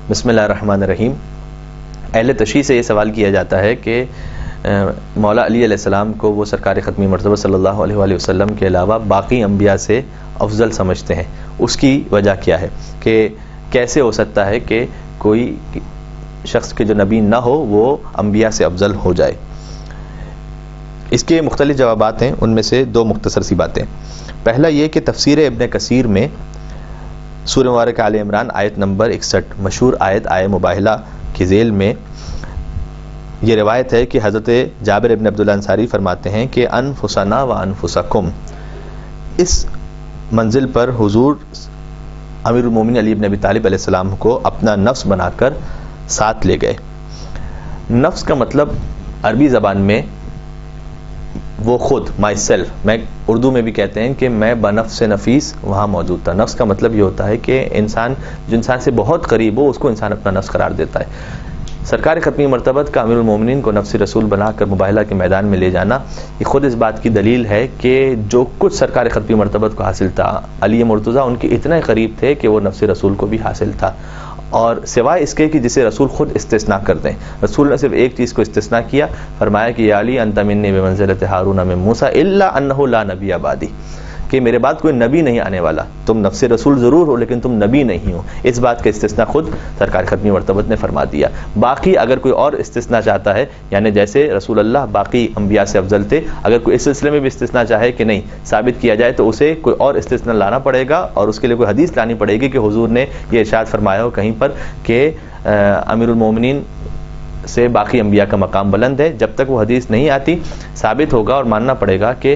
بسم اللہ الرحمن الرحیم۔ اہل تشیع سے یہ سوال کیا جاتا ہے کہ مولا علی علیہ السلام کو وہ سرکار ختمی مرتبہ صلی اللہ علیہ وآلہ وسلم کے علاوہ باقی انبیاء سے افضل سمجھتے ہیں، اس کی وجہ کیا ہے؟ کہ کیسے ہو سکتا ہے کہ کوئی شخص کے جو نبی نہ ہو وہ انبیاء سے افضل ہو جائے؟ اس کے مختلف جوابات ہیں، ان میں سے دو مختصر سی باتیں۔ پہلا یہ کہ تفسیر ابن کثیر میں سورہ مبارکہ آل عمران آیت نمبر 61 مشہور آیت آیہ مباہلہ کے ذیل میں یہ روایت ہے کہ حضرت جابر ابن عبداللہ انصاری فرماتے ہیں کہ انفسنا و انفسکم، اس منزل پر حضور امیر المومنین علی ابن ابی طالب علیہ السلام کو اپنا نفس بنا کر ساتھ لے گئے۔ نفس کا مطلب عربی زبان میں وہ خود، مائی سیلف، میں اردو میں بھی کہتے ہیں کہ میں بنفس نفیس وہاں موجود تھا۔ نفس کا مطلب یہ ہوتا ہے کہ انسان جو انسان سے بہت قریب ہو اس کو انسان اپنا نفس قرار دیتا ہے۔ سرکار ختمی مرتبت کا امیر المومنین کو نفس رسول بنا کر مباہلہ کے میدان میں لے جانا، یہ خود اس بات کی دلیل ہے کہ جو کچھ سرکار ختمی مرتبت کو حاصل تھا، علی مرتضیٰ ان کے اتنے قریب تھے کہ وہ نفس رسول کو بھی حاصل تھا، اور سوائے اس کے کہ جسے رسول خود استثناء کر دیں۔ رسول نے صرف ایک چیز کو استثناء کیا، فرمایا کہ یا علی انت منی بمنزلۃ ہارون من موسیٰ الا انہ لا نبی بعدی، کہ میرے بعد کوئی نبی نہیں آنے والا، تم نفس رسول ضرور ہو لیکن تم نبی نہیں ہو۔ اس بات کا استثناء خود سرکار ختمی مرتبت نے فرما دیا۔ باقی اگر کوئی اور استثناء چاہتا ہے، یعنی جیسے رسول اللہ باقی انبیاء سے افضل تھے، اگر کوئی اس سلسلے میں بھی استثناء چاہے کہ نہیں ثابت کیا جائے تو اسے کوئی اور استثناء لانا پڑے گا، اور اس کے لیے کوئی حدیث لانی پڑے گی کہ حضور نے یہ ارشاد فرمایا ہو کہیں پر کہ امیر المومنین سے باقی انبیاء کا مقام بلند ہے۔ جب تک وہ حدیث نہیں آتی ثابت ہوگا اور ماننا پڑے گا کہ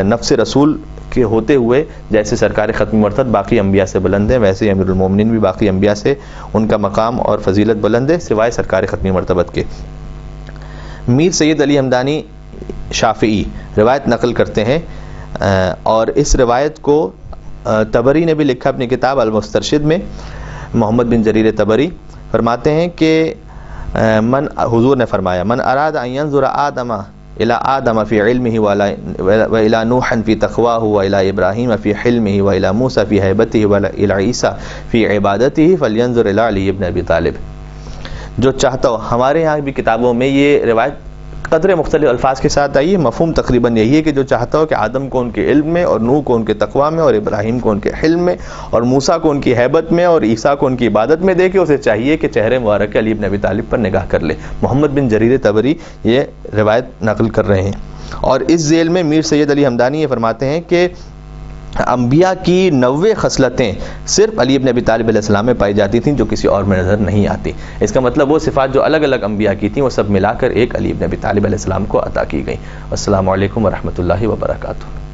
نفس رسول کے ہوتے ہوئے جیسے سرکار ختمی مرتبت باقی انبیاء سے بلند ہے، ویسے ہی امیر المومنین بھی باقی انبیاء سے ان کا مقام اور فضیلت بلند ہے سوائے سرکار ختمی مرتبت کے۔ میر سید علی ہمدانی شافعی روایت نقل کرتے ہیں، اور اس روایت کو طبری نے بھی لکھا اپنی کتاب المسترشد میں۔ محمد بن جریر طبری فرماتے ہیں کہ حضور نے فرمایا من اراد ان ينظر آدم الى آدم فی علمہ والى نوح فی تقواہ والى ابراہیم فی حلمہ والى موسیٰ فی ہیبتہ والى عیسیٰ فی عبادتہ فلینظر الى علی ابن ابی طالب۔ جو چاہتا ہو، ہمارے یہاں بھی کتابوں میں یہ روایت قدرے مختلف الفاظ کے ساتھ آئی ہے، مفہوم تقریباً یہی ہے کہ جو چاہتا ہو کہ آدم کو ان کے علم میں، اور نوح کو ان کے تقویٰ میں، اور ابراہیم کو ان کے حلم میں، اور موسیٰ کو ان کی ہیبت میں، اور عیسیٰ کو ان کی عبادت میں دیکھے، اسے چاہیے کہ چہرے مبارک علی ابن ابی طالب پر نگاہ کر لے۔ محمد بن جریر طبری یہ روایت نقل کر رہے ہیں، اور اس ذیل میں میر سید علی ہمدانی یہ فرماتے ہیں کہ انبیاء کی 90 خصلتیں صرف علی ابن ابی طالب علیہ السلام میں پائی جاتی تھیں جو کسی اور میں نظر نہیں آتی۔ اس کا مطلب وہ صفات جو الگ الگ انبیاء کی تھیں وہ سب ملا کر ایک علی ابن ابی طالب علیہ السلام کو عطا کی گئیں۔ السلام علیکم ورحمۃ اللہ وبرکاتہ۔